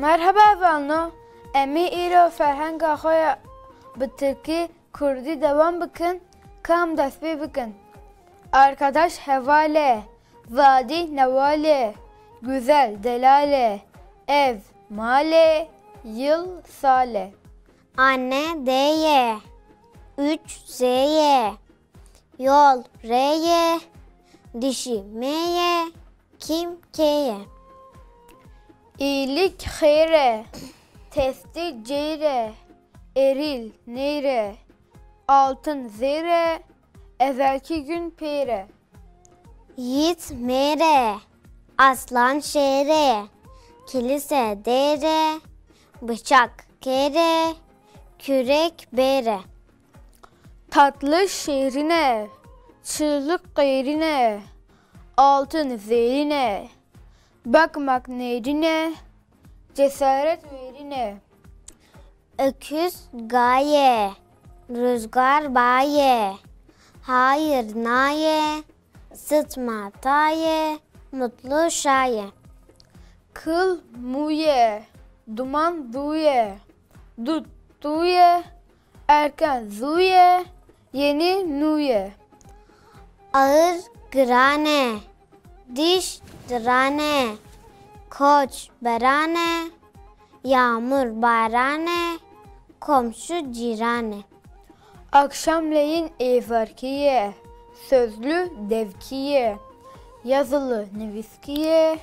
Merhaba Vanno. Emi îro ferhenga xwe ya bi Tirkî, Kurdî devam bikin, kam dest pê bikin. Arkadaş hevale, vadi nevale, güzel delale, ev male, yıl sale. Anne D'ye, 3 Z'ye, yol R'ye, dişi M'ye, kim K'ye. İyilik hayre, testi ceyre, eril neyre, altın zeyre, evvelki gün peyre. Yiğit M're, aslan Ş're, kilise D're, bıçak K're, kürek B're. Tatlı şehrine, çığlık gayrine, altın zeyrine, bakmak neyrine, cesaret verine. Öküz gaye, rüzgar baye, hayır naye, sıtma taye, mutlu şaye. Kıl muye, duman duye, dut duye, erken zuye, yeni nuye. Ağır grane, diş drane, koç berane, yağmur barane, komşu cirane. Akşamleyin evarkiye, sözlü devkiye, yazılı neviskiye,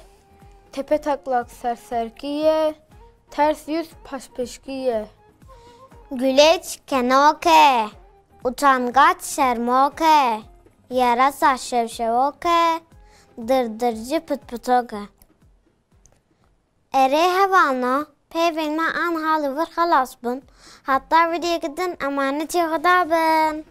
tepe taklak serserkiye, ters yüz paşpeşkiye. Güleç kenoke, utangaç şermoke, yarasa şevşevoke, dırdırcı pıtpıtoke. Ere hevalno, peyvelme an halı vır halas bun, hatta videoya gidin emanet yığıda bin.